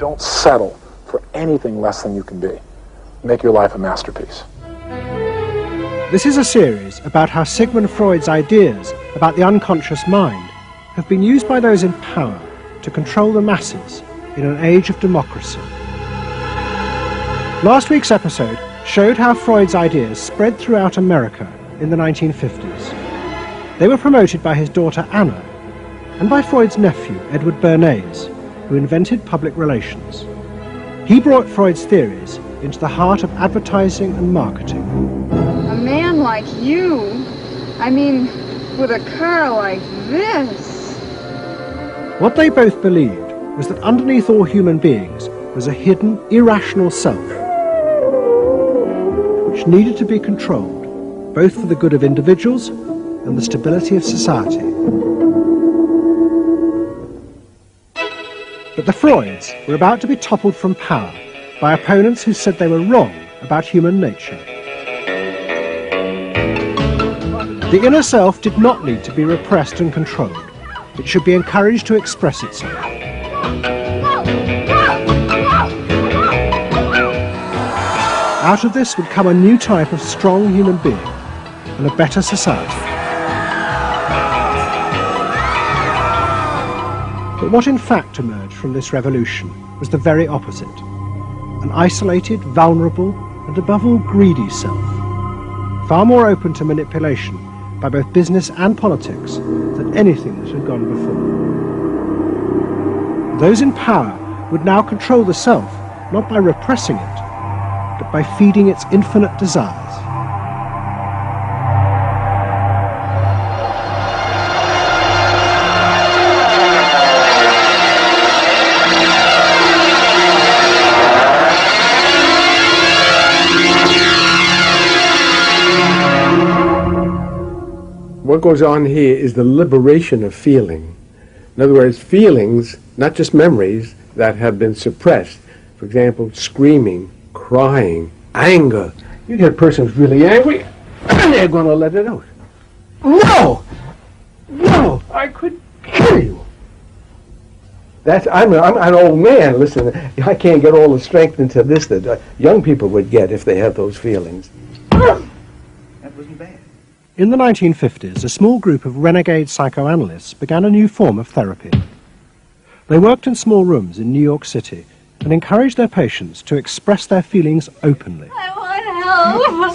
Don't settle for anything less than you can be. Make your life a masterpiece. This is a series about how Sigmund Freud's ideas about the unconscious mind have been used by those in power to control the masses in an age of democracy. Last week's episode showed how Freud's ideas spread throughout America in the 1950s. They were promoted by his daughter Anna and by Freud's nephew Edward Bernays, who invented public relations. He brought Freud's theories into the heart of advertising and marketing. A man like you, I mean, with a car like this. What they both believed was that underneath all human beings was a hidden, irrational self, which needed to be controlled, both for the good of individuals and the stability of society. But the Freuds were about to be toppled from power by opponents who said they were wrong about human nature. The inner self did not need to be repressed and controlled. It should be encouraged to express itself. Out of this would come a new type of strong human being and a better society. But what in fact emerged from this revolution was the very opposite. An isolated, vulnerable, and above all greedy self, far more open to manipulation by both business and politics than anything that had gone before. Those in power would now control the self, not by repressing it, but by feeding its infinite desires. What goes on here is the liberation of feeling. In other words, feelings, not just memories, that have been suppressed. For example, screaming, crying, anger. You get a person who's really angry, and they're going to let it out. No! No! I could kill you! I'm an old man. Listen, I can't get all the strength into this that young people would get if they had those feelings. That wasn't bad. In the 1950s, a small group of renegade psychoanalysts began a new form of therapy. They worked in small rooms in New York City and encouraged their patients to express their feelings openly. I want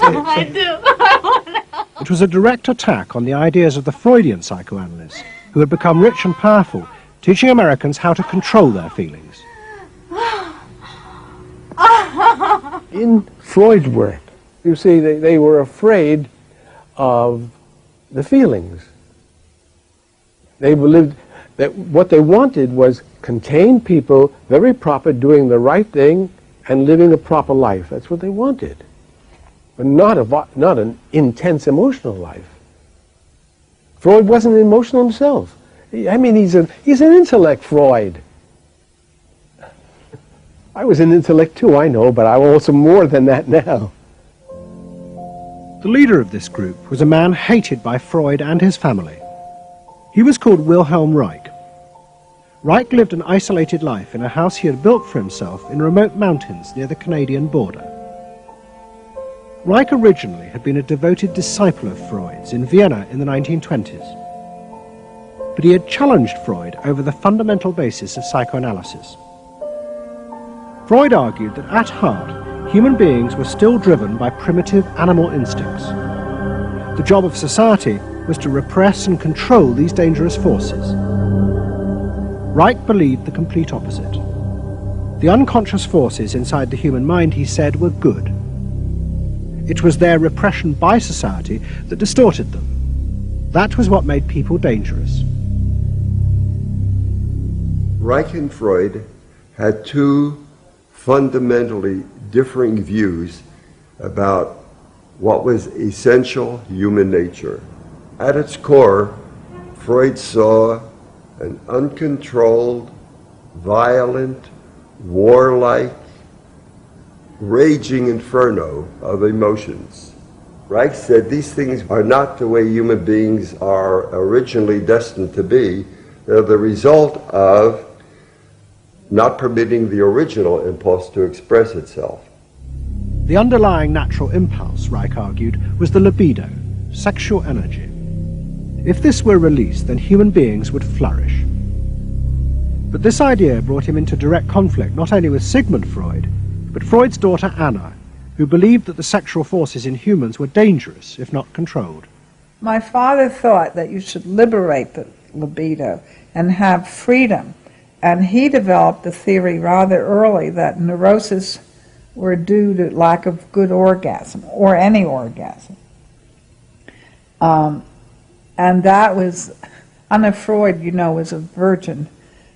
help. I do. I want help. It was a direct attack on the ideas of the Freudian psychoanalysts, who had become rich and powerful, teaching Americans how to control their feelings. In Freud's work, you see, they were afraid of the feelings. They believed that what they wanted was contained people, very proper, doing the right thing and living a proper life. That's what they wanted, but not an intense emotional life. Freud wasn't emotional himself. I mean, he's an intellect, Freud. I was an intellect too, I know, but I'm also more than that now. The leader of this group was a man hated by Freud and his family. He was called Wilhelm Reich. Reich lived an isolated life in a house he had built for himself in remote mountains near the Canadian border. Reich originally had been a devoted disciple of Freud's in Vienna in the 1920s. But he had challenged Freud over the fundamental basis of psychoanalysis. Freud argued that at heart, human beings were still driven by primitive animal instincts. The job of society was to repress and control these dangerous forces. Reich believed the complete opposite. The unconscious forces inside the human mind, he said, were good. It was their repression by society that distorted them. That was what made people dangerous. Reich and Freud had two fundamentally differing views about what was essential human nature. At its core, Freud saw an uncontrolled, violent, warlike, raging inferno of emotions. Reich said these things are not the way human beings are originally destined to be. They're the result of not permitting the original impulse to express itself. The underlying natural impulse, Reich argued, was the libido, sexual energy. If this were released, then human beings would flourish. But this idea brought him into direct conflict not only with Sigmund Freud, but Freud's daughter Anna, who believed that the sexual forces in humans were dangerous if not controlled. My father thought that you should liberate the libido and have freedom, and he developed the theory rather early that neuroses were due to lack of good orgasm, or any orgasm. And that was, Anna Freud, you know, was a virgin.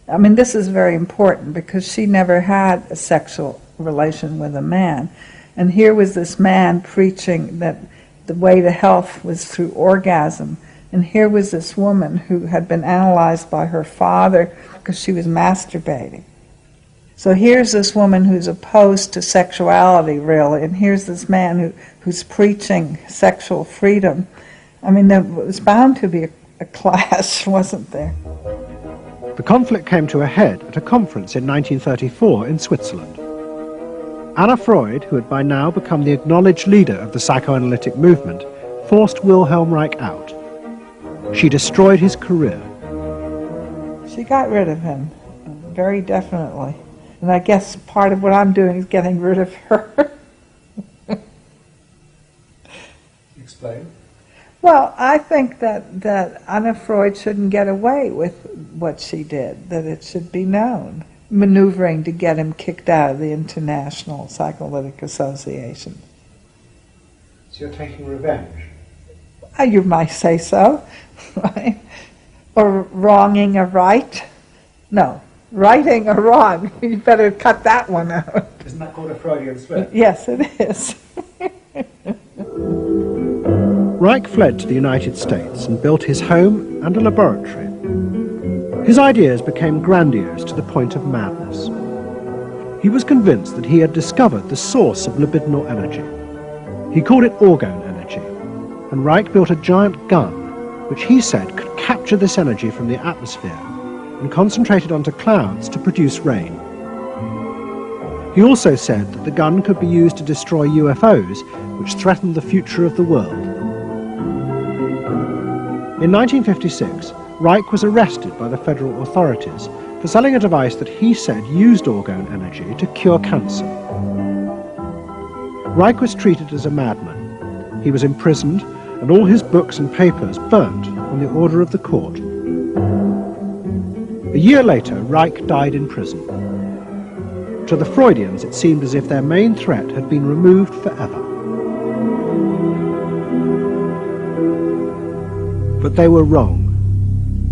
I mean, this is very important because she never had a sexual relation with a man. And here was this man preaching that the way to health was through orgasm. And here was this woman who had been analyzed by her father because she was masturbating. So here's this woman who's opposed to sexuality, really, and here's this man who's preaching sexual freedom. I mean, there was bound to be a clash, wasn't there? The conflict came to a head at a conference in 1934 in Switzerland. Anna Freud, who had by now become the acknowledged leader of the psychoanalytic movement, forced Wilhelm Reich out. She destroyed his career. She got rid of him, very definitely. And I guess part of what I'm doing is getting rid of her. Explain. Well, I think that Anna Freud shouldn't get away with what she did, that it should be known. Maneuvering to get him kicked out of the International Psychoanalytic Association. So you're taking revenge? You might say so, right? Or wronging a right. No, righting a wrong. You better cut that one out. Isn't that called a Freudian slip? Yes, it is. Reich fled to the United States and built his home and a laboratory. His ideas became grandiose to the point of madness. He was convinced that he had discovered the source of libidinal energy. He called it orgone energy, and Reich built a giant gun, which he said could capture this energy from the atmosphere and concentrate it onto clouds to produce rain. He also said that the gun could be used to destroy UFOs, which threatened the future of the world. In 1956, Reich was arrested by the federal authorities for selling a device that he said used orgone energy to cure cancer. Reich was treated as a madman. He was imprisoned and all his books and papers burnt on the order of the court. A year later, Reich died in prison. To the Freudians, it seemed as if their main threat had been removed forever. But they were wrong.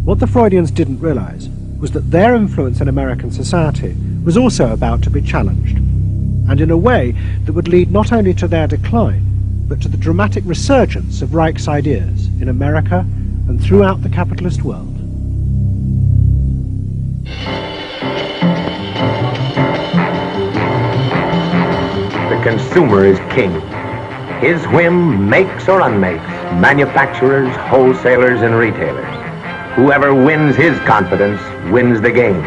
What the Freudians didn't realize was that their influence in American society was also about to be challenged, and in a way that would lead not only to their decline, but to the dramatic resurgence of Reich's ideas in America and throughout the capitalist world. The consumer is king. His whim makes or unmakes manufacturers, wholesalers, and retailers. Whoever wins his confidence wins the game.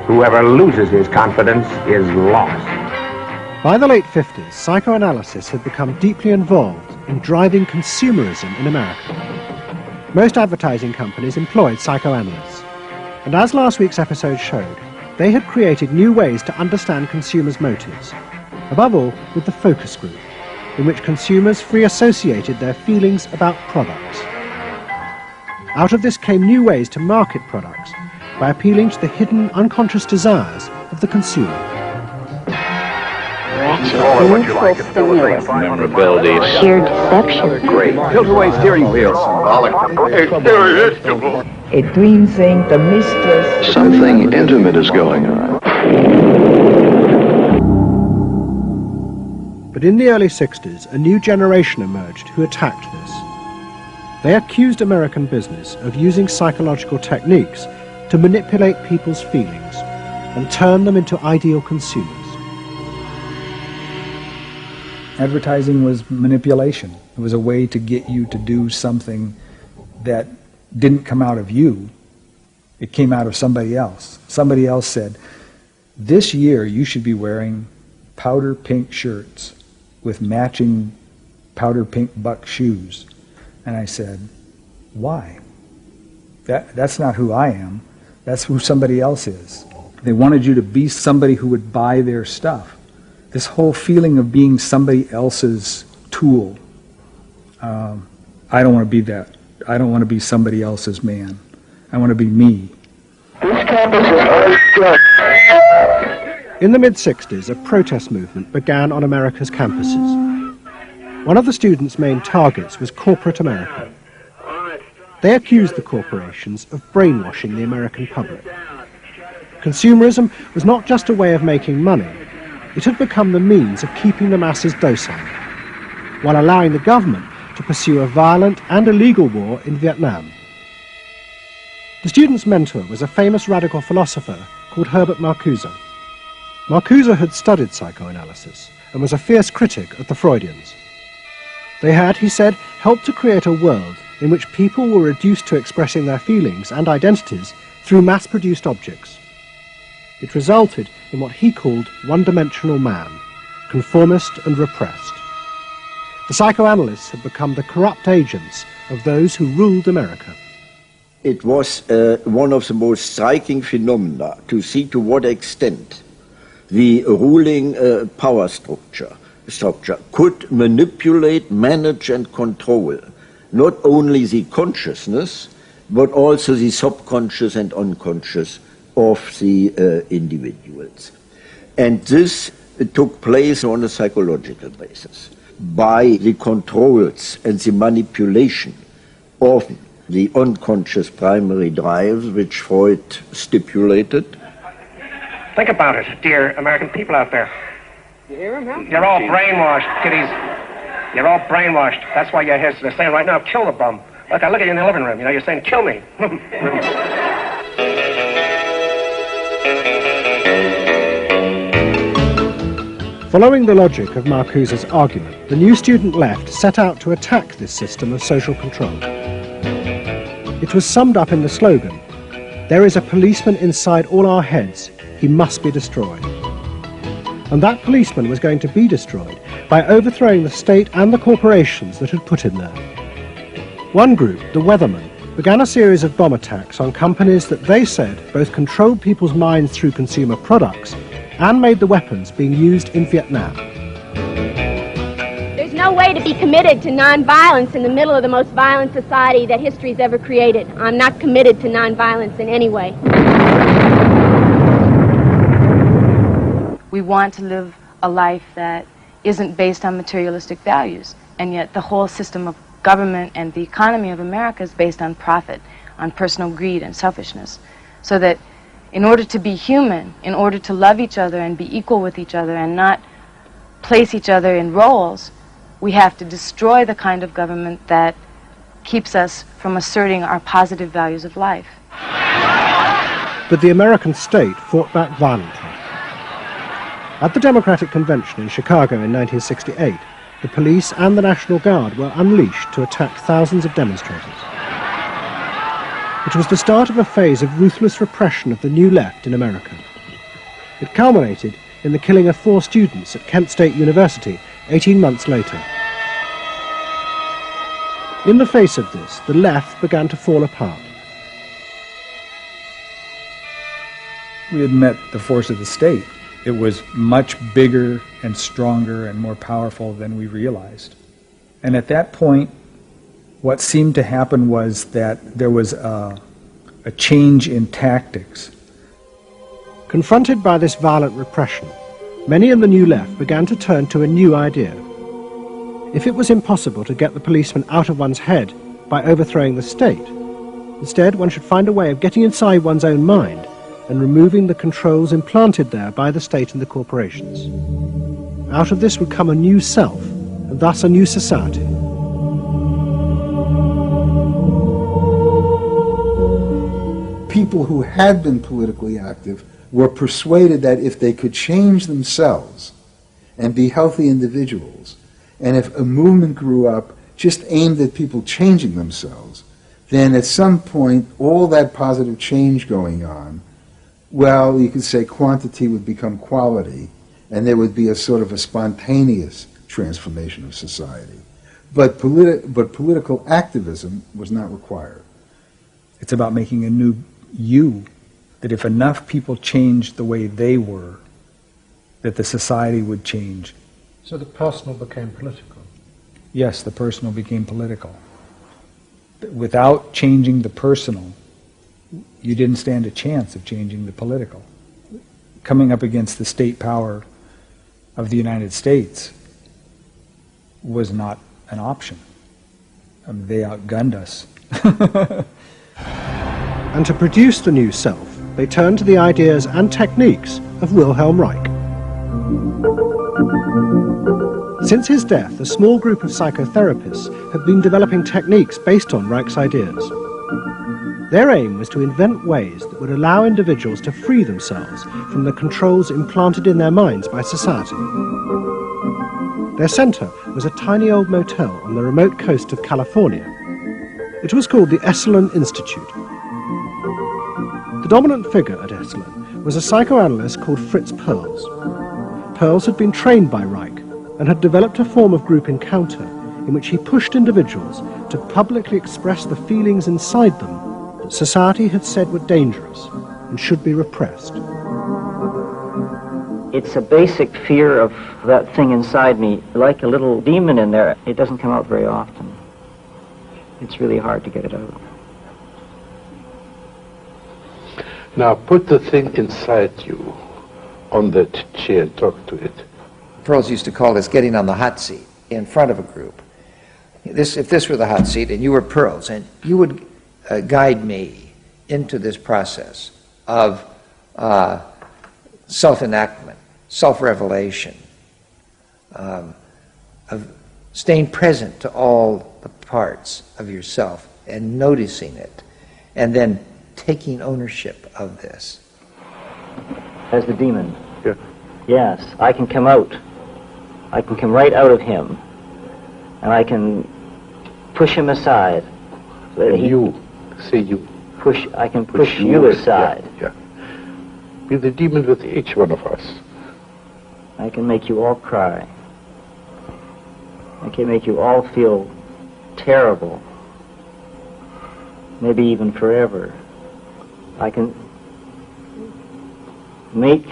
Whoever loses his confidence is lost. By the late 50s, psychoanalysis had become deeply involved in driving consumerism in America. Most advertising companies employed psychoanalysts, and as last week's episode showed, they had created new ways to understand consumers' motives, above all with the focus group, in which consumers free associated their feelings about products. Out of this came new ways to market products by appealing to the hidden, unconscious desires of the consumer. Memorability. Sheer deception. Great. Tilt-away steering wheel. Symbolic. Irresistible. A dream thing, the mistress. Something intimate is going on. But in the early 60s, a new generation emerged who attacked this. They accused American business of using psychological techniques to manipulate people's feelings and turn them into ideal consumers. Advertising was manipulation. It was a way to get you to do something that didn't come out of you. It came out of somebody else. Somebody else said, this year you should be wearing powder pink shirts with matching powder pink buck shoes. And I said, why? That's not who I am. That's who somebody else is. They wanted you to be somebody who would buy their stuff. This whole feeling of being somebody else's tool. I don't want to be that. I don't want to be somebody else's man. I want to be me. In the mid-60s, a protest movement began on America's campuses. One of the students' main targets was corporate America. They accused the corporations of brainwashing the American public. Consumerism was not just a way of making money, it had become the means of keeping the masses docile, while allowing the government to pursue a violent and illegal war in Vietnam. The student's mentor was a famous radical philosopher called Herbert Marcuse. Marcuse had studied psychoanalysis and was a fierce critic of the Freudians. They had, he said, helped to create a world in which people were reduced to expressing their feelings and identities through mass-produced objects. It resulted in what he called one-dimensional man, conformist and repressed. The psychoanalysts had become the corrupt agents of those who ruled America. It was one of the most striking phenomena to see to what extent the ruling power structure could manipulate, manage and control not only the consciousness but also the subconscious and unconscious of the individuals. And this took place on a psychological basis by the controls and the manipulation of the unconscious primary drives which Freud stipulated. Think about it, dear American people out there. You hear him, huh? You're all brainwashed, kiddies. You're all brainwashed. That's why you're here. They're saying right now, kill the bum. Look, I look at you in the living room. You know, you're saying, kill me. Following the logic of Marcuse's argument, the new student left set out to attack this system of social control. It was summed up in the slogan, "There is a policeman inside all our heads. He must be destroyed." And that policeman was going to be destroyed by overthrowing the state and the corporations that had put him there. One group, the Weathermen, began a series of bomb attacks on companies that they said both controlled people's minds through consumer products and made the weapons being used in Vietnam. There's no way to be committed to nonviolence in the middle of the most violent society that history's ever created. I'm not committed to nonviolence in any way. We want to live a life that isn't based on materialistic values, and yet the whole system of government and the economy of America is based on profit, on personal greed and selfishness. So that in order to be human, in order to love each other and be equal with each other and not place each other in roles, we have to destroy the kind of government that keeps us from asserting our positive values of life. But the American state fought back violently. At the Democratic Convention in Chicago in 1968, the police and the National Guard were unleashed to attack thousands of demonstrators. It was the start of a phase of ruthless repression of the new left in America. It culminated in the killing of 4 students at Kent State University 18 months later. In the face of this, the left began to fall apart. We had met the force of the state. It was much bigger and stronger and more powerful than we realized. And at that point, what seemed to happen was that there was a change in tactics. Confronted by this violent repression, many in the new left began to turn to a new idea. If it was impossible to get the policeman out of one's head by overthrowing the state, instead one should find a way of getting inside one's own mind and removing the controls implanted there by the state and the corporations. Out of this would come a new self, and thus a new society. People who had been politically active were persuaded that if they could change themselves and be healthy individuals, and if a movement grew up just aimed at people changing themselves, then at some point all that positive change going on Well, you could say quantity would become quality, and there would be a sort of a spontaneous transformation of society. But political activism was not required. It's about making a new you, that if enough people changed the way they were, that the society would change. So the personal became political? Yes, the personal became political. Without changing the personal, you didn't stand a chance of changing the political. Coming up against the state power of the United States was not an option. I mean, they outgunned us. And to produce the new self, they turned to the ideas and techniques of Wilhelm Reich. Since his death, a small group of psychotherapists had been developing techniques based on Reich's ideas. Their aim was to invent ways that would allow individuals to free themselves from the controls implanted in their minds by society. Their center was a tiny old motel on the remote coast of California. It was called the Esalen Institute. The dominant figure at Esalen was a psychoanalyst called Fritz Perls. Perls had been trained by Reich and had developed a form of group encounter in which he pushed individuals to publicly express the feelings inside them that society had said were dangerous and should be repressed. It's a basic fear of that thing inside me, like a little demon in there. It doesn't come out very often. It's really hard to get it out. Now put the thing inside you on that chair and talk to it. Perls used to call this getting on the hot seat in front of a group. If this were the hot seat and you were Perls, and you would guide me into this process of self-enactment, self-revelation, of staying present to all the parts of yourself and noticing it, and then taking ownership of this. As the demon. Yeah. Yes, I can come out. I can come right out of him, and I can push him aside. You, say you. I can push you aside. Yeah. Be the demon with each one of us. I can make you all cry. I can make you all feel terrible. Maybe even forever. I can make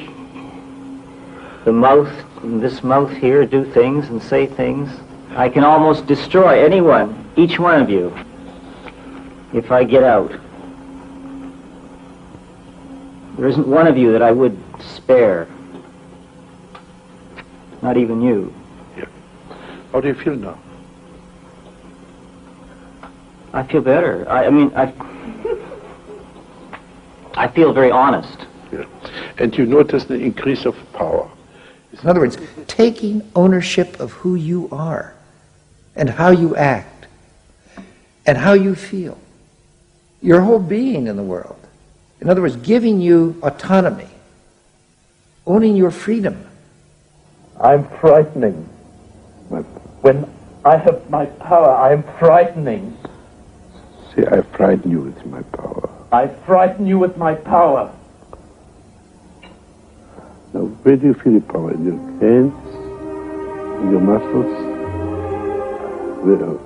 the mouth, this mouth here, do things and say things. I can almost destroy anyone, each one of you, if I get out. There isn't one of you that I would spare. Not even you. Yeah. How do you feel now? I feel better. I feel very honest. Yeah. And you notice the increase of power. In other words, taking ownership of who you are and how you act and how you feel. Your whole being in the world. In other words, giving you autonomy, owning your freedom. I'm frightening. When I have my power, I am frightening. See, I frighten you with my power. I frighten you with my power. Now, where do you feel the power? In your hands? In your muscles? Where else?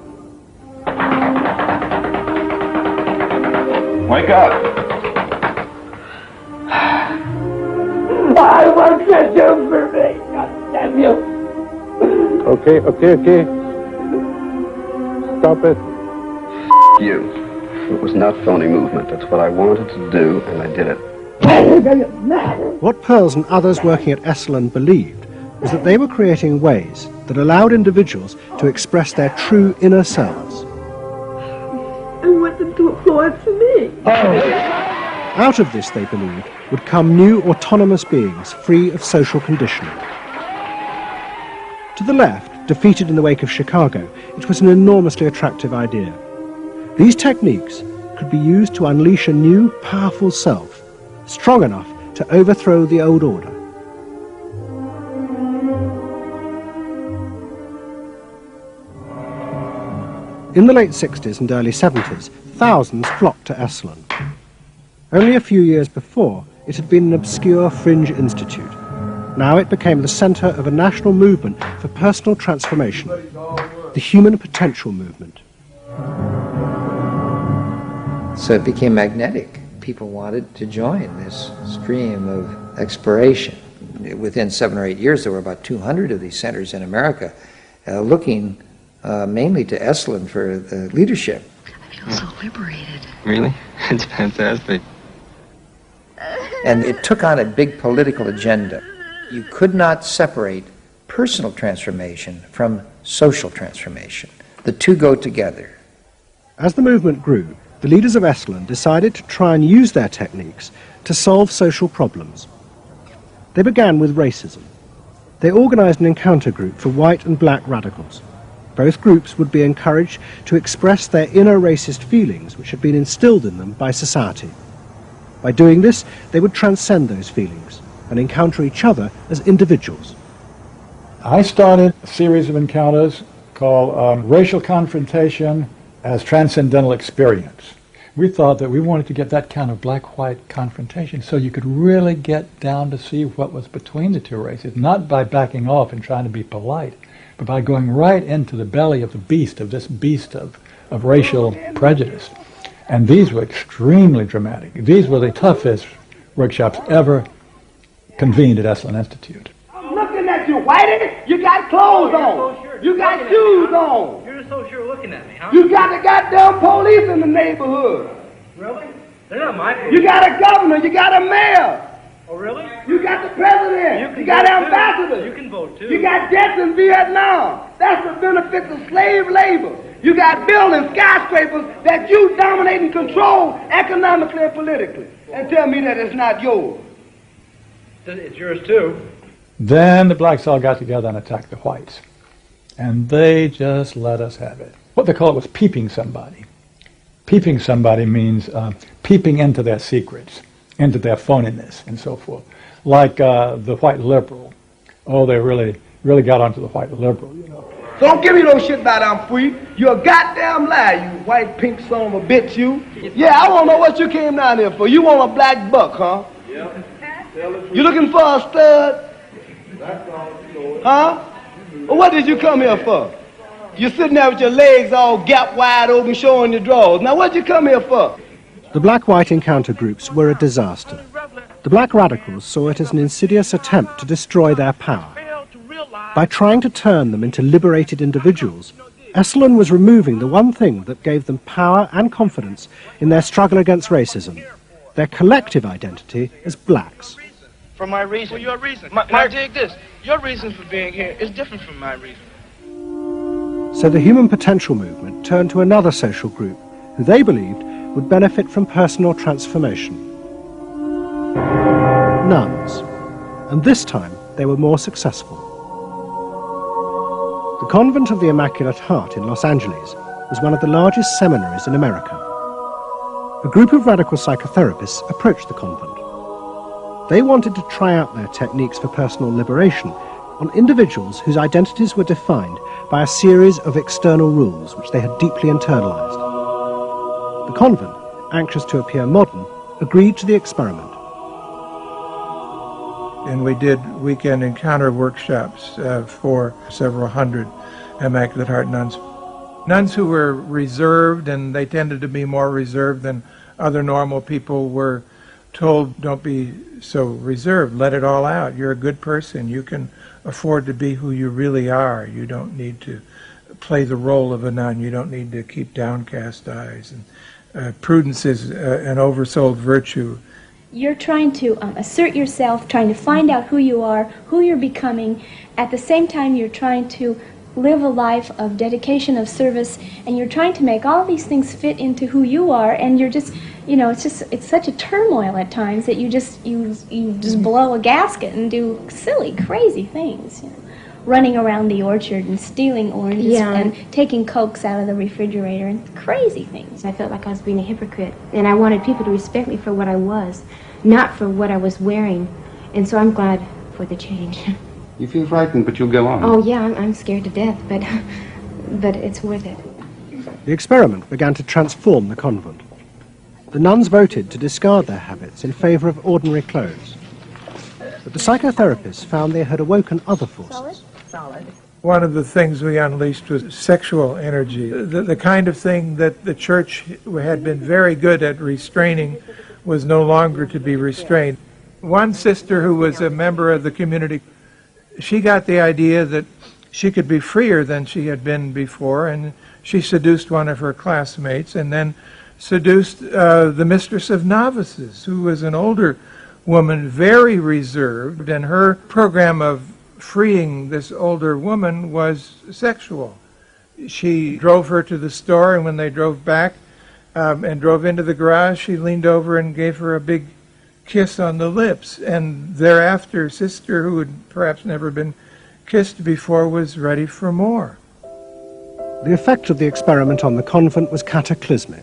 Wake up! I won't let you for me, God damn you! Okay. Stop it. You. It was not phony movement. That's what I wanted to do, and I did it. What Perls and others working at Esalen believed was that they were creating ways that allowed individuals to express their true inner selves. I want them to applaud for me. Out of this, they believed, would come new autonomous beings free of social conditioning. To the left, defeated in the wake of Chicago, it was an enormously attractive idea. These techniques could be used to unleash a new, powerful self, strong enough to overthrow the old order. In the late 60s and early 70s, thousands flocked to Esalen. Only a few years before, it had been an obscure fringe institute. Now it became the centre of a national movement for personal transformation, the human potential movement. So it became magnetic. People wanted to join this stream of exploration. Within 7 or 8 years, there were about 200 of these centers in America, looking mainly to Esalen for leadership. I feel so liberated. Really? It's fantastic. And it took on a big political agenda. You could not separate personal transformation from social transformation. The two go together. As the movement grew, the leaders of Esalen decided to try and use their techniques to solve social problems. They began with racism. They organized an encounter group for white and black radicals. Both groups would be encouraged to express their inner racist feelings which had been instilled in them by society. By doing this, they would transcend those feelings and encounter each other as individuals. I started a series of encounters called Racial Confrontation as Transcendental Experience. We thought that we wanted to get that kind of black-white confrontation so you could really get down to see what was between the two races, not by backing off and trying to be polite, but by going right into the belly of the beast, of this beast of racial prejudice. And these were extremely dramatic. These were the toughest workshops ever convened at Esalen Institute. I'm looking at you, Whitey. You got clothes on. You got shoes on. You're so sure looking at me, huh? You got the goddamn police in the neighborhood. Really? They're not my police. You got a governor. You got a mayor. Oh, really? You got the president. You got ambassadors. You can vote, too. You got jets in Vietnam. That's the benefits of slave labor. You got buildings, skyscrapers that you dominate and control economically and politically. And tell me that it's not yours. It's yours, too. Then the blacks all got together and attacked the whites. And they just let us have it. What they call it was peeping somebody. Peeping somebody means peeping into their secrets, into their phoniness, and so forth. Like the white liberal. Oh, they really got onto the white liberal, you know. So don't give me no shit about I'm free. You're a goddamn liar, you white pink son of a bitch, you. Yeah, I want to know what you came down here for. You want a black buck, huh? Yeah. You looking for a stud? Huh? Well, what did you come here for? You're sitting there with your legs all gap wide open showing your drawers. Now what did you come here for? The black-white encounter groups were a disaster. The black radicals saw it as an insidious attempt to destroy their power. By trying to turn them into liberated individuals, Esalen was removing the one thing that gave them power and confidence in their struggle against racism, their collective identity as blacks. For my reason. For your reason. Now dig this. Your reason for being here is different from my reason. So the human potential movement turned to another social group who they believed would benefit from personal transformation. Nuns. And this time they were more successful. The Convent of the Immaculate Heart in Los Angeles was one of the largest seminaries in America. A group of radical psychotherapists approached the convent. They wanted to try out their techniques for personal liberation on individuals whose identities were defined by a series of external rules which they had deeply internalized. The convent, anxious to appear modern, agreed to the experiment. And we did weekend encounter workshops for several hundred Immaculate Heart nuns. Nuns who were reserved, and they tended to be more reserved than other normal people, were told, don't be so reserved, let it all out. You're a good person. You can afford to be who you really are. You don't need to play the role of a nun. You don't need to keep downcast eyes. And prudence is an oversold virtue. You're trying to assert yourself, trying to find out who you are, who you're becoming. At the same time, you're trying to live a life of dedication, of service, and you're trying to make all these things fit into who you are, and you're just, you know, it's such a turmoil at times that you just blow a gasket and do silly, crazy things, you know. Running around the orchard and stealing oranges and taking Cokes out of the refrigerator and crazy things. I felt like I was being a hypocrite, and I wanted people to respect me for what I was, not for what I was wearing, and so I'm glad for the change. You feel frightened, but you'll go on. Oh yeah, I'm scared to death, but it's worth it. The experiment began to transform the convent. The nuns voted to discard their habits in favour of ordinary clothes. But the psychotherapists found they had awoken other forces. One of the things we unleashed was sexual energy. The kind of thing that the church had been very good at restraining was no longer to be restrained. One sister who was a member of the community, she got the idea that she could be freer than she had been before, and she seduced one of her classmates and then seduced the mistress of novices, who was an older woman, very reserved, and her program of freeing this older woman was sexual. She drove her to the store, and when they drove back and drove into the garage, she leaned over and gave her a big kiss on the lips, and thereafter sister, who had perhaps never been kissed before, was ready for more. The effect of the experiment on the convent was cataclysmic.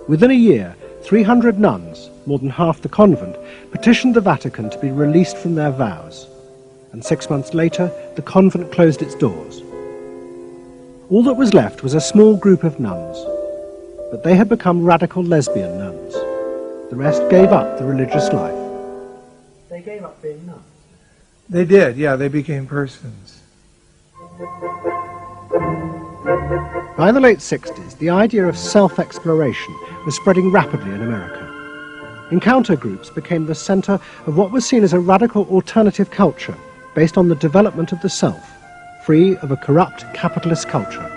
Within a year, 300 nuns, more than half the convent, petitioned the Vatican to be released from their vows, and 6 months later, the convent closed its doors. All that was left was a small group of nuns, but they had become radical lesbian nuns. The rest gave up the religious life. They gave up being nuns. They did, yeah, they became persons. By the late 60s, the idea of self-exploration was spreading rapidly in America. Encounter groups became the center of what was seen as a radical alternative culture based on the development of the self, free of a corrupt capitalist culture.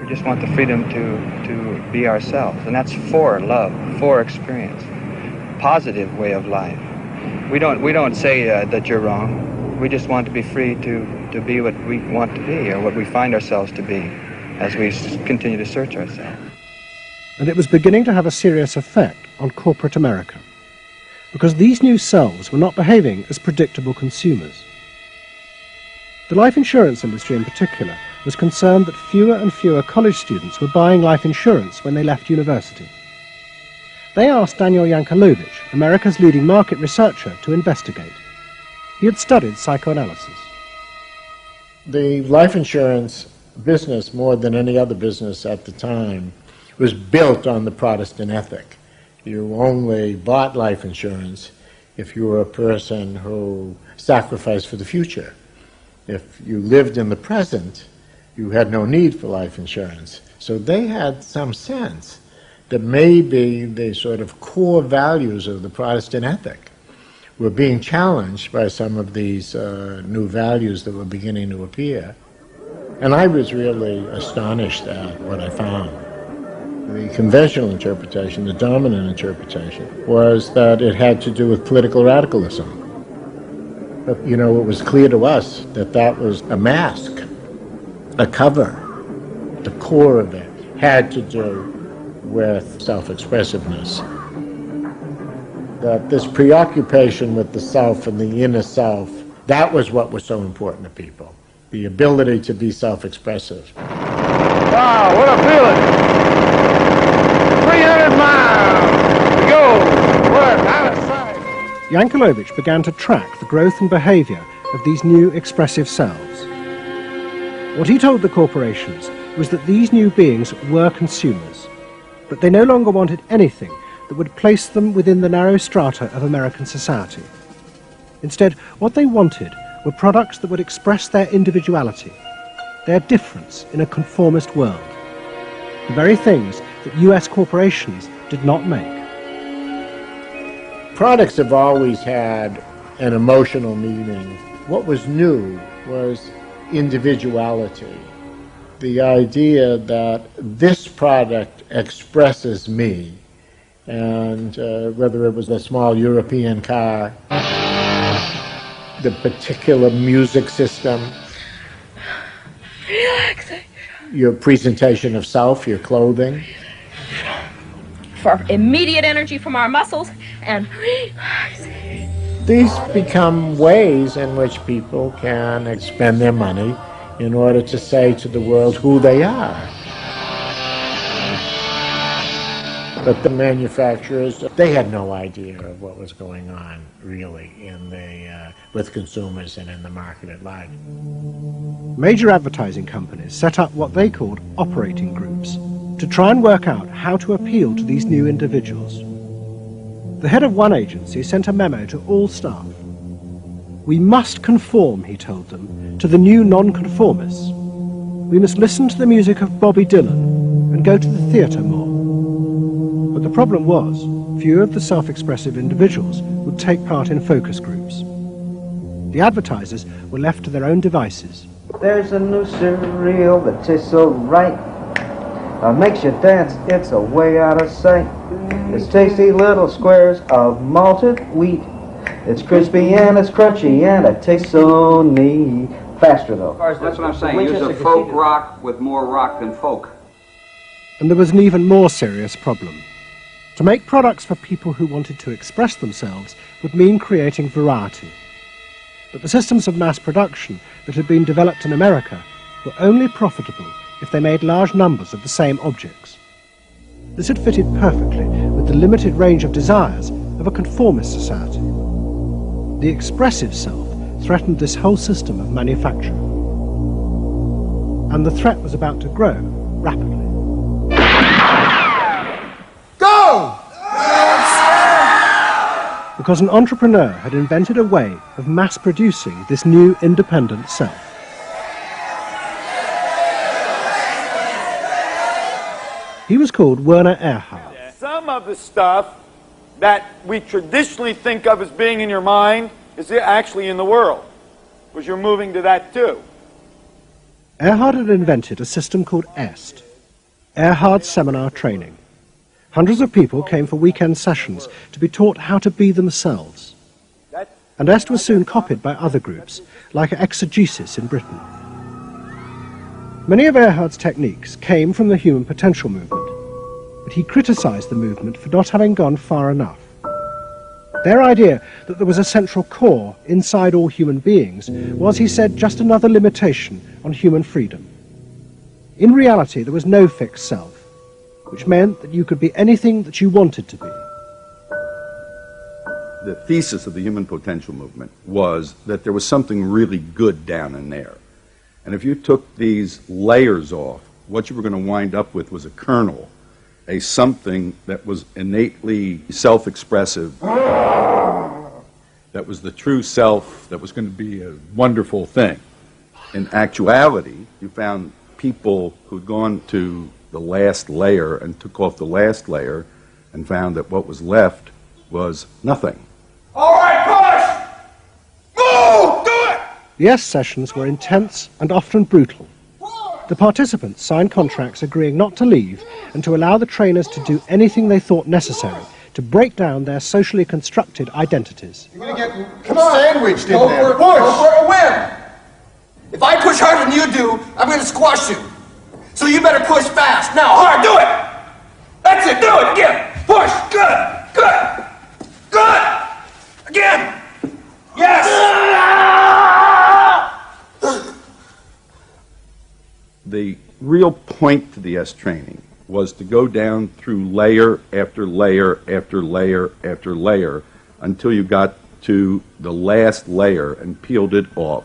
We just want the freedom to be ourselves, and that's for love, for experience, positive way of life. We don't say that you're wrong. We just want to be free to be what we want to be, or what we find ourselves to be, as we continue to search ourselves. And it was beginning to have a serious effect on corporate America, because these new selves were not behaving as predictable consumers. The life insurance industry in particular was concerned that fewer and fewer college students were buying life insurance when they left university. They asked Daniel Yankelovich, America's leading market researcher, to investigate. He had studied psychoanalysis. The life insurance business, more than any other business at the time, was built on the Protestant ethic. You only bought life insurance if you were a person who sacrificed for the future. If you lived in the present, you had no need for life insurance. So they had some sense that maybe the sort of core values of the Protestant ethic were being challenged by some of these new values that were beginning to appear. And I was really astonished at what I found. The conventional interpretation, the dominant interpretation, was that it had to do with political radicalism. But, you know, it was clear to us that that was a mask, a cover. The core of it had to do with self-expressiveness. That this preoccupation with the self and the inner self, that was what was so important to people. The ability to be self-expressive. Wow, what a feeling! 300 miles to go, work, out of sight. Yankelovich began to track the growth and behavior of these new expressive selves. What he told the corporations was that these new beings were consumers, but they no longer wanted anything that would place them within the narrow strata of American society. Instead, what they wanted were products that would express their individuality, their difference in a conformist world, the very things that US corporations did not make. Products have always had an emotional meaning. What was new was individuality. The idea that this product expresses me, and whether it was a small European car, the particular music system, Relaxing. your presentation of self, your clothing. For immediate energy from our muscles and relaxing. These become ways in which people can spend their money in order to say to the world who they are. But the manufacturers, they had no idea of what was going on, really, in the, with consumers and in the market at large. Major advertising companies set up what they called operating groups. to try and work out how to appeal to these new individuals. The head of one agency sent a memo to all staff. We must conform, he told them, to the new non-conformists. We must listen to the music of Bobby Dylan and go to the theatre more. But the problem was, few of the self-expressive individuals would take part in focus groups. The advertisers were left to their own devices. There's a new cereal that tastes so right. Makes you dance, it's a way out of sight. It's tasty little squares of malted wheat. It's crispy and it's crunchy and it tastes so neat. Faster though. That's what I'm saying. Use a folk rock with more rock than folk. And there was an even more serious problem. To make products for people who wanted to express themselves would mean creating variety. But the systems of mass production that had been developed in America were only profitable if they made large numbers of the same objects. This had fitted perfectly with the limited range of desires of a conformist society. The expressive self threatened this whole system of manufacture. And the threat was about to grow rapidly. Go! Because an entrepreneur had invented a way of mass-producing this new independent self. He was called Werner Erhard. Some of the stuff that we traditionally think of as being in your mind is actually in the world, because you're moving to that too. Erhard had invented a system called EST, Erhard Seminar Training. Hundreds of people came for weekend sessions to be taught how to be themselves. And EST was soon copied by other groups, like Exegesis in Britain. Many of Erhard's techniques came from the human potential movement, but he criticized the movement for not having gone far enough. Their idea that there was a central core inside all human beings was, he said, just another limitation on human freedom. In reality, there was no fixed self, which meant that you could be anything that you wanted to be. The thesis of the human potential movement was that there was something really good down in there. And if you took these layers off, what you were going to wind up with was a kernel, a something that was innately self-expressive, that was the true self, that was going to be a wonderful thing. In actuality, you found people who'd gone to the last layer and took off the last layer and found that what was left was nothing. All right, push! Move! Do it! The EST sessions were intense and often brutal. The participants signed contracts agreeing not to leave and to allow the trainers to do anything they thought necessary to break down their socially constructed identities. You're going to get sandwiched in there. Push! Go for a win! If I push harder than you do, I'm going to squash you. So you better push fast. Now, hard, do it! That's it, do it again! Push! Good! Good! Good! Again! Yes! The real point to the EST training was to go down through layer after layer after layer after layer until you got to the last layer and peeled it off,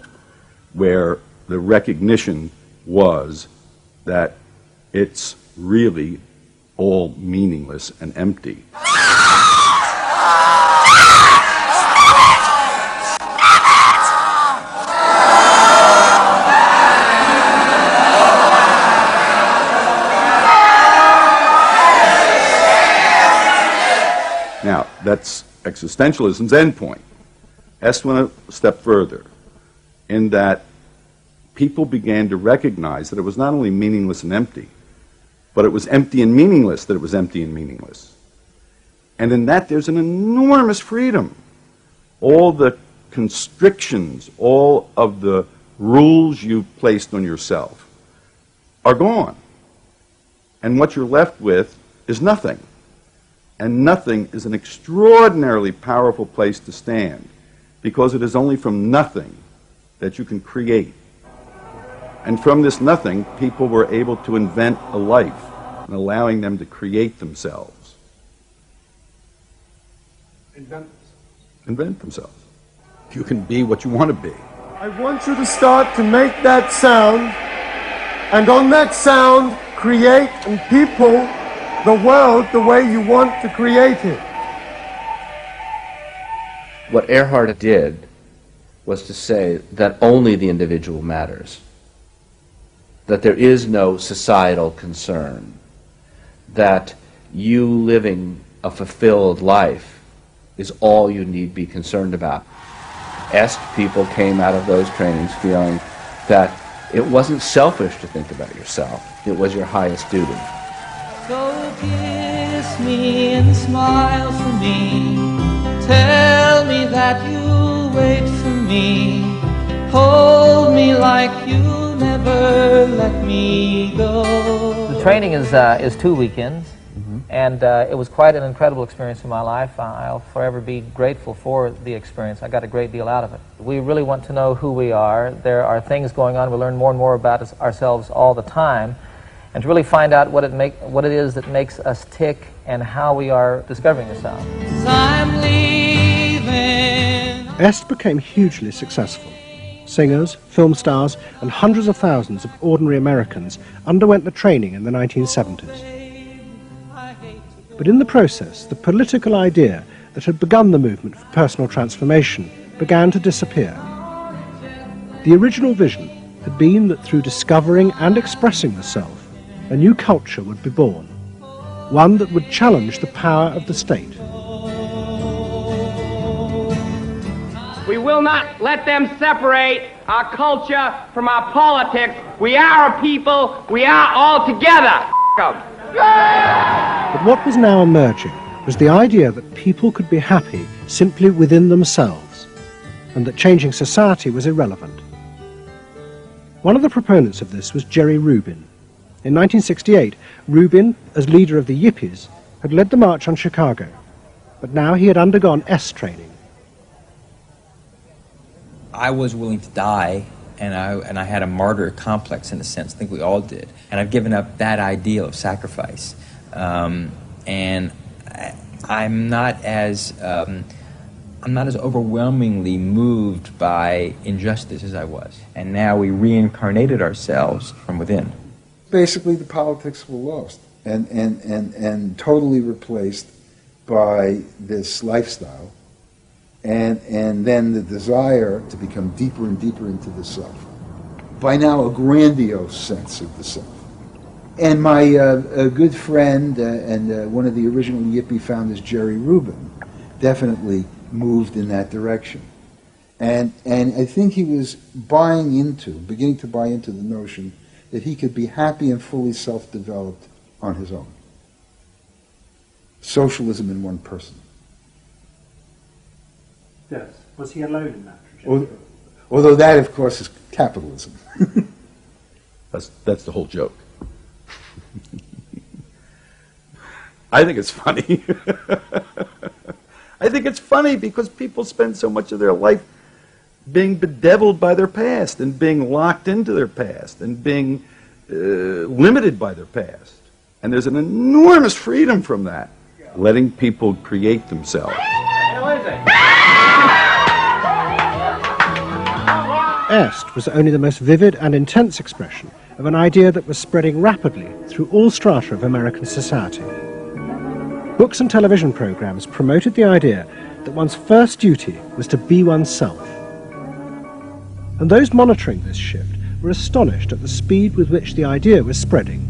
where the recognition was that it's really all meaningless and empty. Now, that's existentialism's endpoint. EST went a step further in that people began to recognize that it was not only meaningless and empty, but it was empty and meaningless that it was empty and meaningless. And in that there's an enormous freedom. All the constrictions, all of the rules you placed on yourself are gone. And what you're left with is nothing. And nothing is an extraordinarily powerful place to stand, because it is only from nothing that you can create. And from this nothing, people were able to invent a life, and allowing them to create themselves. Invent themselves. You can be what you want to be. I want you to start to make that sound, and on that sound, create and people the world the way you want to create it. What Earhart did was to say that only the individual matters, that there is no societal concern, that you living a fulfilled life is all you need be concerned about. Est people came out of those trainings feeling that it wasn't selfish to think about yourself, it was your highest duty. So kiss me and smile for me, tell me that you'll wait for me, hold me like you never let me go. The training is 2 weekends, and it was quite an incredible experience in my life. I'll forever be grateful for the experience. I got a great deal out of it. We really want to know who we are. There are things going on. We learn more and more about ourselves all the time, and to really find out what it is that makes us tick and how we are discovering ourselves. I'm leaving. Est became hugely successful. Singers, film stars, and hundreds of thousands of ordinary Americans underwent the training in the 1970s. But in the process, the political idea that had begun the movement for personal transformation began to disappear. The original vision had been that through discovering and expressing the self, a new culture would be born, one that would challenge the power of the state. We will not let them separate our culture from our politics. We are a people. We are all together. But what was now emerging was the idea that people could be happy simply within themselves, and that changing society was irrelevant. One of the proponents of this was Jerry Rubin. In 1968, Rubin, as leader of the Yippies, had led the march on Chicago, but now he had undergone Est training. I was willing to die, and I had a martyr complex in a sense. I think we all did. And I've given up that ideal of sacrifice. And I'm not as overwhelmingly moved by injustice as I was. And now we reincarnated ourselves from within. Basically, the politics were lost and totally replaced by this lifestyle. And then the desire to become deeper and deeper into the self. By now, a grandiose sense of the self. And my good friend and one of the original Yippie founders, Jerry Rubin, definitely moved in that direction. And I think he was beginning to buy into the notion that he could be happy and fully self-developed on his own. Socialism in one person. Yes. Was he alone in that? Although that, of course, is capitalism. That's the whole joke. I think it's funny. I think it's funny because people spend so much of their life being bedeviled by their past and being locked into their past and being limited by their past. And there's an enormous freedom from that, letting people create themselves. Est was only the most vivid and intense expression of an idea that was spreading rapidly through all strata of American society. Books and television programs promoted the idea that one's first duty was to be oneself. And those monitoring this shift were astonished at the speed with which the idea was spreading.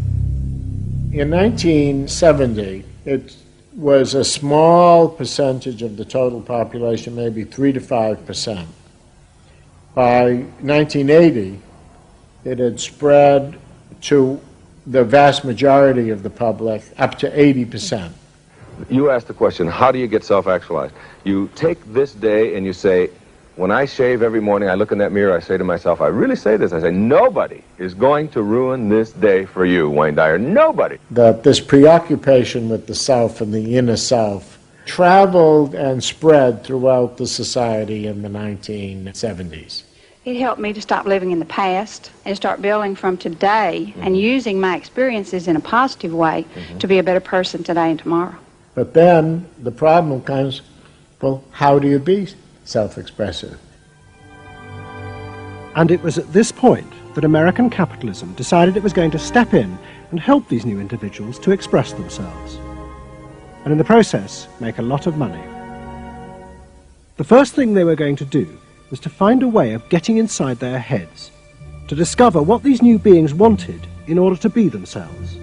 In 1970, it was a small percentage of the total population, maybe 3 to 5%. By 1980, it had spread to the vast majority of the public, up to 80%. You asked the question, how do you get self-actualized? You take this day and you say, when I shave every morning, I look in that mirror, I say to myself, I really say this, I say, nobody is going to ruin this day for you, Wayne Dyer, nobody. That this preoccupation with the self and the inner self traveled and spread throughout the society in the 1970s. It helped me to stop living in the past and start building from today and using my experiences in a positive way to be a better person today and tomorrow. But then the problem comes, well, how do you be self-expressive? And it was at this point that American capitalism decided it was going to step in and help these new individuals to express themselves, and in the process make a lot of money. The first thing they were going to do was to find a way of getting inside their heads, to discover what these new beings wanted in order to be themselves.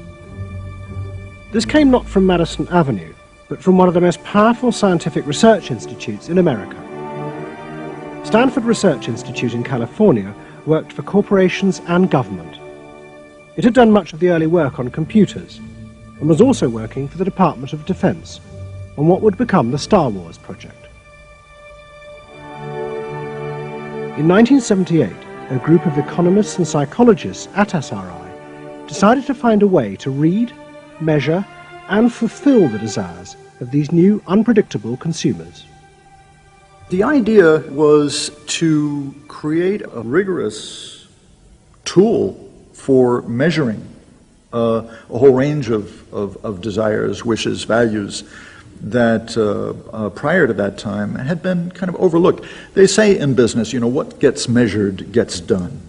This came not from Madison Avenue, but from one of the most powerful scientific research institutes in America. Stanford Research Institute in California worked for corporations and government. It had done much of the early work on computers, and was also working for the Department of Defense on what would become the Star Wars project. In 1978, a group of economists and psychologists at SRI decided to find a way to read, measure, and fulfill the desires of these new, unpredictable consumers. The idea was to create a rigorous tool for measuring a whole range of desires, wishes, values that prior to that time had been kind of overlooked. They say in business, you know, what gets measured gets done.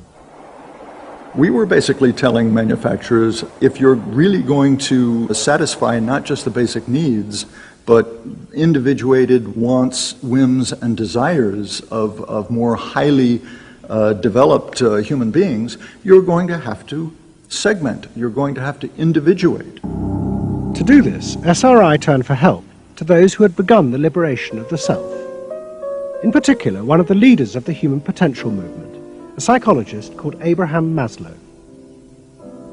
We were basically telling manufacturers, if you're really going to satisfy not just the basic needs, but individuated wants, whims, and desires of more highly developed human beings, you're going to have to segment, you're going to have to individuate. To do this, SRI turned for help to those who had begun the liberation of the self. In particular, one of the leaders of the human potential movement, a psychologist called Abraham Maslow.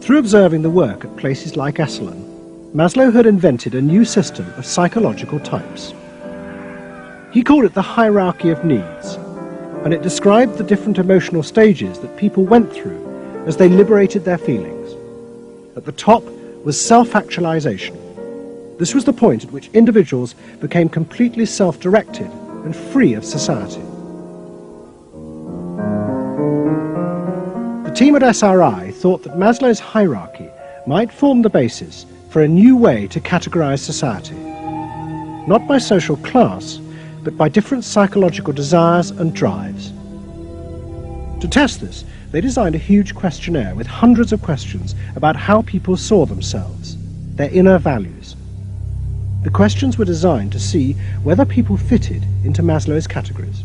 Through observing the work at places like Esalen, Maslow had invented a new system of psychological types. He called it the hierarchy of needs, and it described the different emotional stages that people went through as they liberated their feelings. At the top was self-actualization. This was the point at which individuals became completely self-directed and free of society. The team at SRI thought that Maslow's hierarchy might form the basis for a new way to categorize society, not by social class, but by different psychological desires and drives. To test this, they designed a huge questionnaire with hundreds of questions about how people saw themselves, their inner values. The questions were designed to see whether people fitted into Maslow's categories.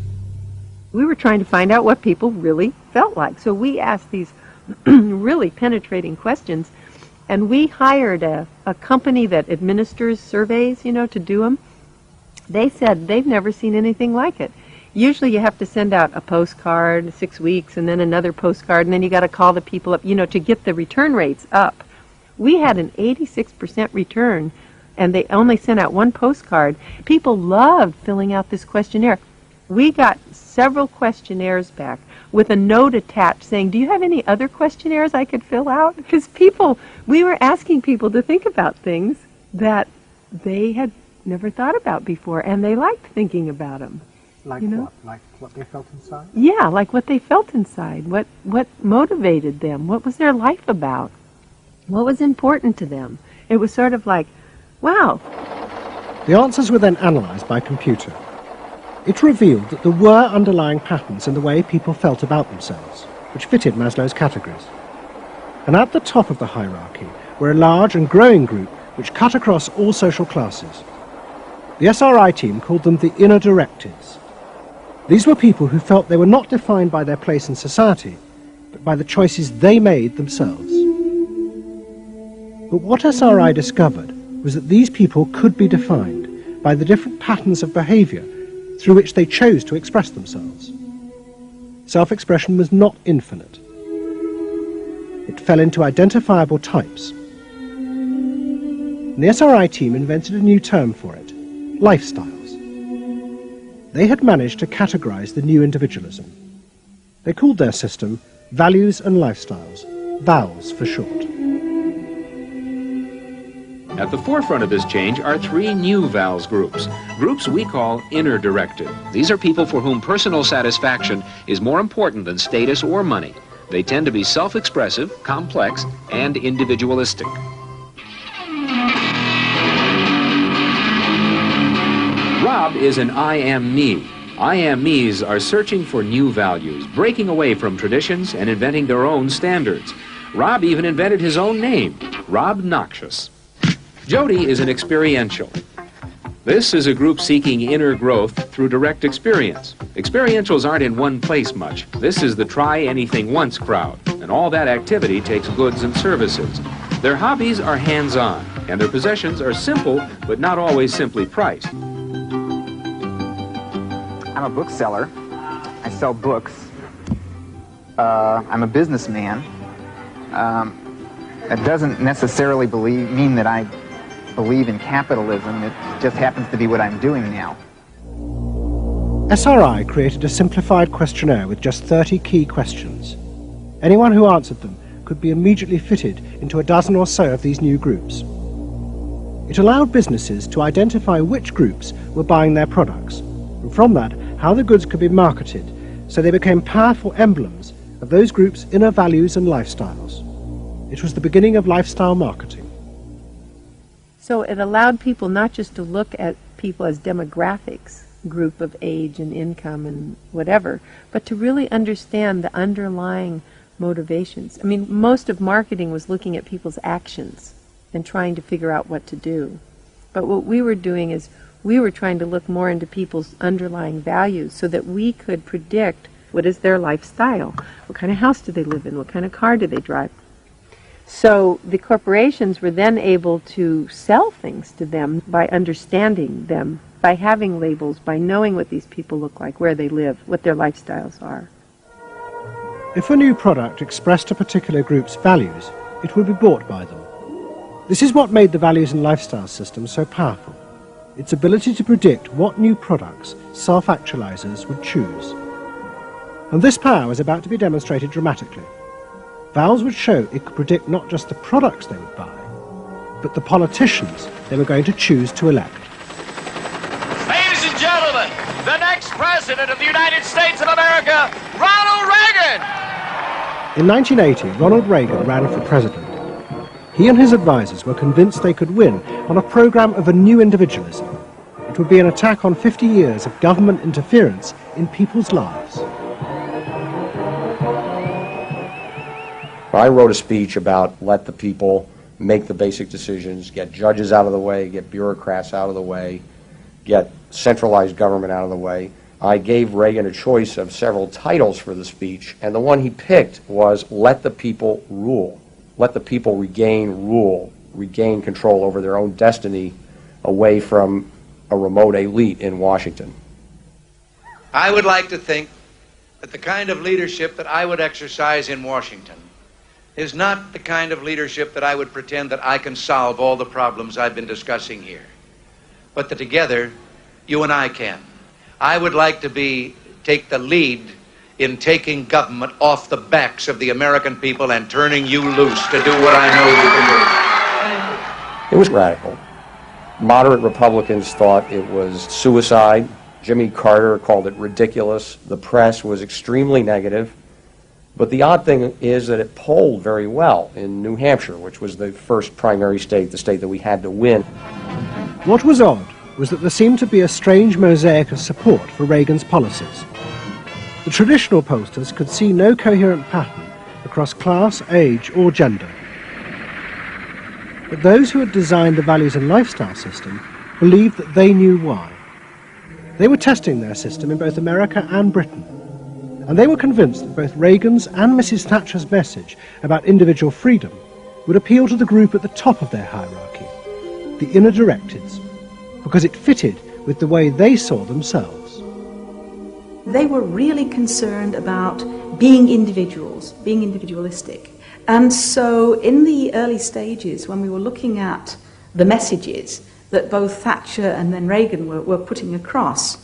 We were trying to find out what people really felt like. So we asked these really penetrating questions, and we hired a company that administers surveys, you know, to do them. They said they've never seen anything like it. Usually you have to send out a postcard 6 weeks and then another postcard, and then you got to call the people up, you know, to get the return rates up. We had an 86% return, and they only sent out one postcard. People loved filling out this questionnaire. We got several questionnaires back with a note attached saying, do you have any other questionnaires I could fill out? Because we were asking people to think about things that they had never thought about before, and they liked thinking about them. Like, you know? What? Like what they felt inside? Yeah, like what they felt inside. What motivated them? What was their life about? What was important to them? It was sort of like, wow. The answers were then analyzed by computer. It revealed that there were underlying patterns in the way people felt about themselves, which fitted Maslow's categories. And at the top of the hierarchy were a large and growing group which cut across all social classes. The SRI team called them the inner directives. These were people who felt they were not defined by their place in society, but by the choices they made themselves. But what SRI discovered was that these people could be defined by the different patterns of behavior through which they chose to express themselves. Self-expression was not infinite. It fell into identifiable types. And the SRI team invented a new term for it, lifestyles. They had managed to categorize the new individualism. They called their system Values and Lifestyles, VALS for short. At the forefront of this change are three new VALS groups we call inner directive. These are people for whom personal satisfaction is more important than status or money. They tend to be self-expressive, complex, and individualistic. Rob is an I am me. I am me's are searching for new values, breaking away from traditions and inventing their own standards. Rob even invented his own name. Rob Noxious. Jody is an experiential. This is a group seeking inner growth through direct experience. Experientials aren't in one place much. This is the try-anything-once crowd, and all that activity takes goods and services. Their hobbies are hands-on, and their possessions are simple, but not always simply priced. I'm a bookseller. I sell books. I'm a businessman. That doesn't necessarily mean that I believe in capitalism. It just happens to be what I'm doing now. SRI created a simplified questionnaire with just 30 key questions. Anyone who answered them could be immediately fitted into a dozen or so of these new groups. It allowed businesses to identify which groups were buying their products, and from that, how the goods could be marketed, so they became powerful emblems of those groups' inner values and lifestyles. It was the beginning of lifestyle marketing. So it allowed people not just to look at people as demographics, group of age and income and whatever, but to really understand the underlying motivations. I mean, most of marketing was looking at people's actions and trying to figure out what to do. But what we were doing is we were trying to look more into people's underlying values so that we could predict what is their lifestyle, what kind of house do they live in, what kind of car do they drive. So the corporations were then able to sell things to them by understanding them, by having labels, by knowing what these people look like, where they live, what their lifestyles are. If a new product expressed a particular group's values, it would be bought by them. This is what made the values and lifestyle system so powerful. Its ability to predict what new products self-actualizers would choose. And this power was about to be demonstrated dramatically. Valves would show it could predict not just the products they would buy, but the politicians they were going to choose to elect. Ladies and gentlemen, the next president of the United States of America, Ronald Reagan! In 1980, Ronald Reagan ran for president. He and his advisors were convinced they could win on a program of a new individualism. It would be an attack on 50 years of government interference in people's lives. I wrote a speech about let the people make the basic decisions, get judges out of the way, get bureaucrats out of the way, get centralized government out of the way. I gave Reagan a choice of several titles for the speech, and the one he picked was let the people rule. Let the people regain rule, regain control over their own destiny away from a remote elite in Washington. I would like to think that the kind of leadership that I would exercise in Washington is not the kind of leadership that I would pretend that I can solve all the problems I've been discussing here, but that together, you and I can. I would like to take the lead in taking government off the backs of the American people and turning you loose to do what I know you can do. It was radical. Moderate Republicans thought it was suicide. Jimmy Carter called it ridiculous. The press was extremely negative. But the odd thing is that it polled very well in New Hampshire, which was the first primary state, the state that we had to win. What was odd was that there seemed to be a strange mosaic of support for Reagan's policies. The traditional pollsters could see no coherent pattern across class, age, or gender. But those who had designed the values and lifestyle system believed that they knew why. They were testing their system in both America and Britain. And they were convinced that both Reagan's and Mrs. Thatcher's message about individual freedom would appeal to the group at the top of their hierarchy, the inner directeds, because it fitted with the way they saw themselves. They were really concerned about being individuals, being individualistic. And so in the early stages, when we were looking at the messages that both Thatcher and then Reagan were putting across,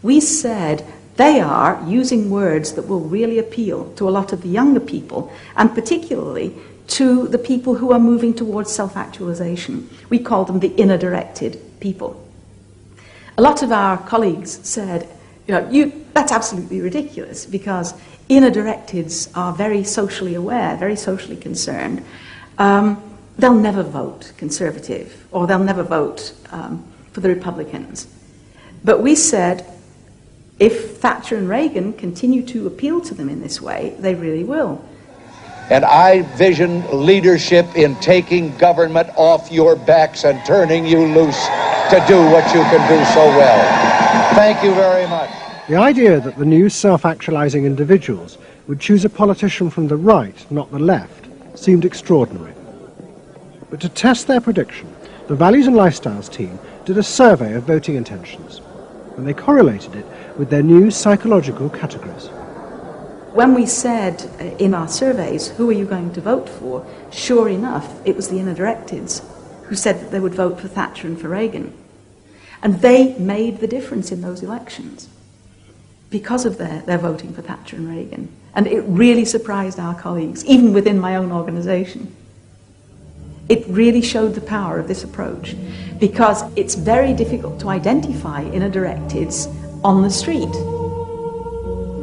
we said, they are using words that will really appeal to a lot of the younger people, and particularly to the people who are moving towards self-actualization. We call them the inner-directed people. A lot of our colleagues said, that's absolutely ridiculous, because inner-directeds are very socially aware, very socially concerned. They'll never vote Conservative, or they'll never vote for the Republicans. But we said, if Thatcher and Reagan continue to appeal to them in this way, they really will. And I vision leadership in taking government off your backs and turning you loose to do what you can do so well. Thank you very much. The idea that the new self-actualizing individuals would choose a politician from the right, not the left, seemed extraordinary. But to test their prediction, the Values and Lifestyles team did a survey of voting intentions, and they correlated it with their new psychological categories. When we said in our surveys, who are you going to vote for, sure enough, it was the inner directives who said that they would vote for Thatcher and for Reagan. And they made the difference in those elections because of their voting for Thatcher and Reagan. And it really surprised our colleagues, even within my own organisation. It really showed the power of this approach, because it's very difficult to identify inner directives on the street.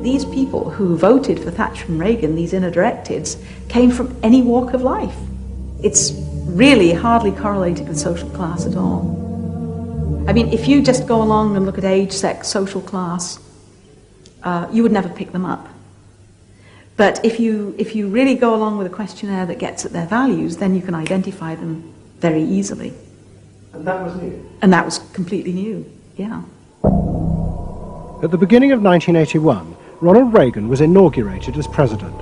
These people who voted for Thatcher and Reagan, these inner directives, came from any walk of life. It's really hardly correlated with social class at all. I mean, if you just go along and look at age, sex, social class, you would never pick them up. But if you really go along with a questionnaire that gets at their values, then you can identify them very easily. And that was new? And that was completely new, yeah. At the beginning of 1981, Ronald Reagan was inaugurated as president.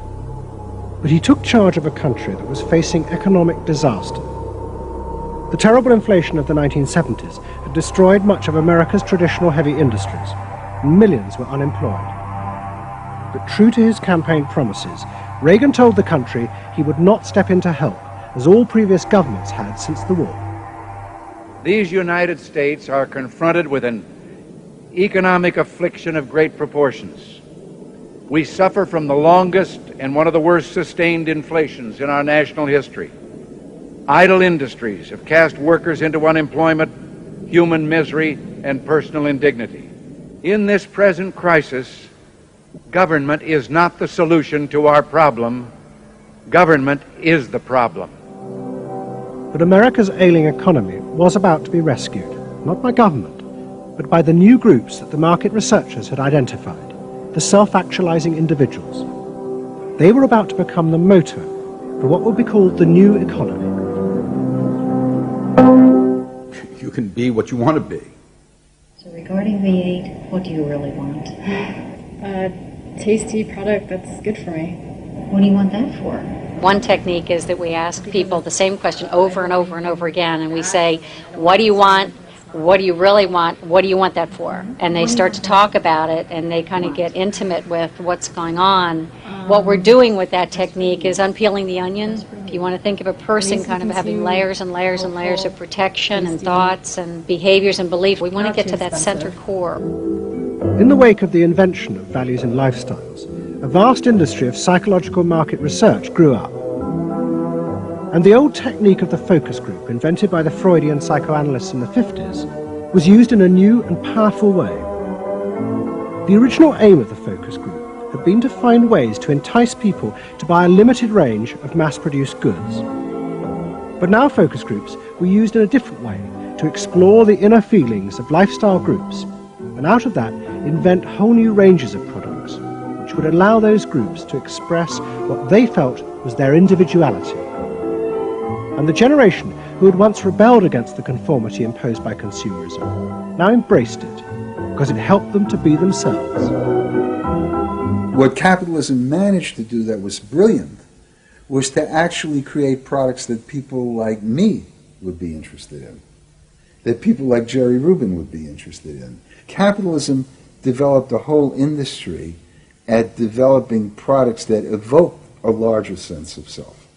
But he took charge of a country that was facing economic disaster. The terrible inflation of the 1970s had destroyed much of America's traditional heavy industries, and millions were unemployed. But true to his campaign promises, Reagan told the country he would not step in to help, as all previous governments had since the war. These United States are confronted with an economic affliction of great proportions. We suffer from the longest and one of the worst sustained inflations in our national history. Idle industries have cast workers into unemployment, human misery, and personal indignity. In this present crisis, government is not the solution to our problem. Government is the problem. But America's ailing economy was about to be rescued, not by government, but by the new groups that the market researchers had identified, the self-actualizing individuals. They were about to become the motor for what would be called the new economy. You can be what you want to be. So regarding V8, what do you really want? A tasty product that's good for me. What do you want that for? One technique is that we ask people the same question over and over and over again, and we say, what do you want? What do you really want? What do you want that for? And they start to talk about it, and they kind of get intimate with what's going on. What we're doing with that technique is unpeeling the onion. If you want to think of a person kind of having layers and layers and layers of protection and thoughts and behaviors and beliefs, we want to get to that center core. In the wake of the invention of values and lifestyles, a vast industry of psychological market research grew up. And the old technique of the focus group, invented by the Freudian psychoanalysts in the 50s, was used in a new and powerful way. The original aim of the focus group had been to find ways to entice people to buy a limited range of mass-produced goods. But now focus groups were used in a different way to explore the inner feelings of lifestyle groups, and out of that invent whole new ranges of products, which would allow those groups to express what they felt was their individuality. And the generation who had once rebelled against the conformity imposed by consumerism now embraced it, because it helped them to be themselves. What capitalism managed to do that was brilliant was to actually create products that people like me would be interested in, that people like Jerry Rubin would be interested in. Capitalism developed a whole industry at developing products that evoke a larger sense of self,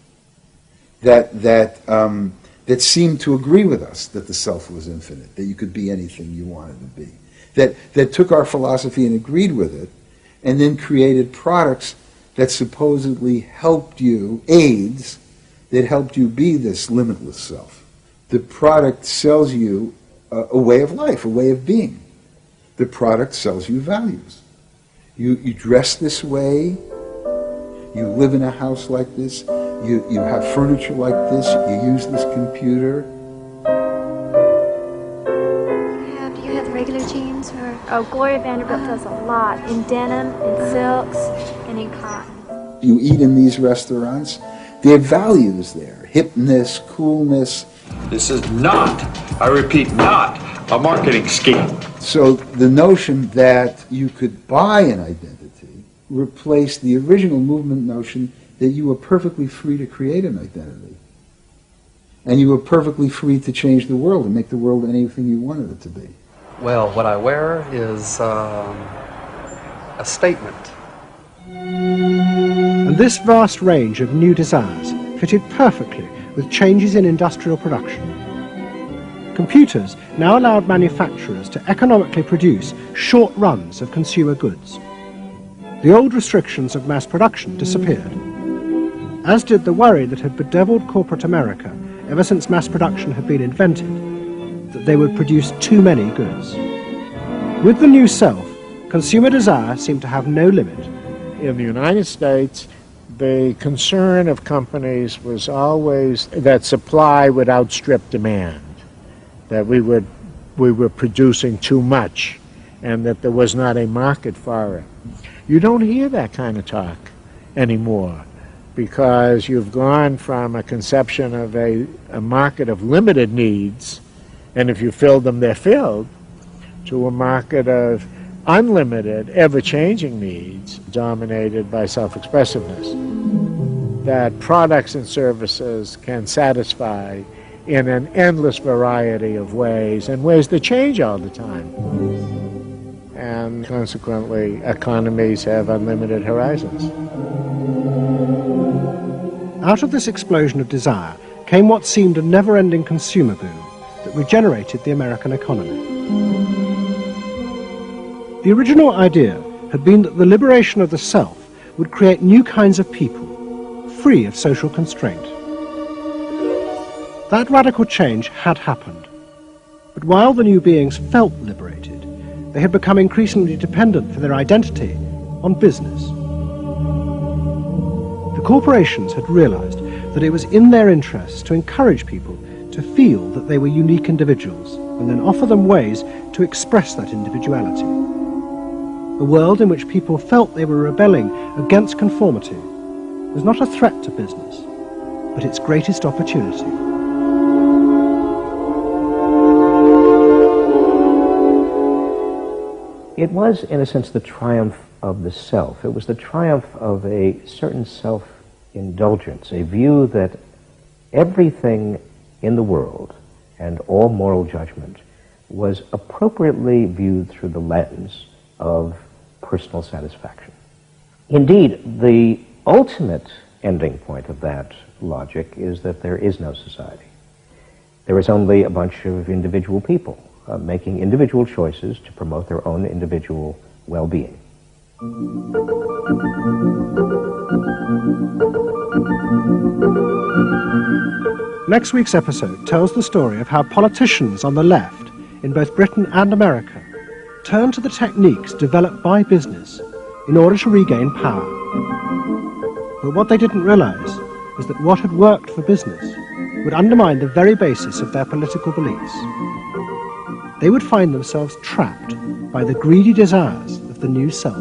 that seemed to agree with us that the self was infinite, that you could be anything you wanted to be, that took our philosophy and agreed with it, and then created products that supposedly helped you, aids, that helped you be this limitless self. The product sells you a way of life, a way of being. The product sells you values. You dress this way, you live in a house like this, you have furniture like this, you use this computer. Do you have the regular jeans? Or? Oh, Gloria Vanderbilt does a lot, in denim, in silks, and in cotton. you eat in these restaurants, there are values there, hipness, coolness. This is not, I repeat, not a marketing scheme. So the notion that you could buy an identity replaced the original movement notion that you were perfectly free to create an identity. And you were perfectly free to change the world and make the world anything you wanted it to be. Well, what I wear is a statement. And this vast range of new desires fitted perfectly with changes in industrial production. Computers now allowed manufacturers to economically produce short runs of consumer goods. The old restrictions of mass production disappeared, as did the worry that had bedeviled corporate America ever since mass production had been invented, that they would produce too many goods. With the new self, consumer desire seemed to have no limit. In the United States, the concern of companies was always that supply would outstrip demand, that we were producing too much, and that there was not a market for it. You don't hear that kind of talk anymore, because you've gone from a conception of a market of limited needs, and if you fill them, they're filled, to a market of unlimited, ever-changing needs dominated by self-expressiveness, that products and services can satisfy in an endless variety of ways, and ways that change all the time. And consequently, economies have unlimited horizons. Out of this explosion of desire came what seemed a never-ending consumer boom that regenerated the American economy. The original idea had been that the liberation of the self would create new kinds of people, free of social constraint. That radical change had happened, but while the new beings felt liberated, they had become increasingly dependent for their identity on business. The corporations had realized that it was in their interests to encourage people to feel that they were unique individuals and then offer them ways to express that individuality. A world in which people felt they were rebelling against conformity was not a threat to business, but its greatest opportunity. It was, in a sense, the triumph of the self. It was the triumph of a certain self-indulgence, a view that everything in the world and all moral judgment was appropriately viewed through the lens of personal satisfaction. Indeed, the ultimate ending point of that logic is that there is no society. There is only a bunch of individual people making individual choices to promote their own individual well-being. Next week's episode tells the story of how politicians on the left, in both Britain and America, turned to the techniques developed by business in order to regain power. But what they didn't realize is that what had worked for business would undermine the very basis of their political beliefs. They would find themselves trapped by the greedy desires of the new self.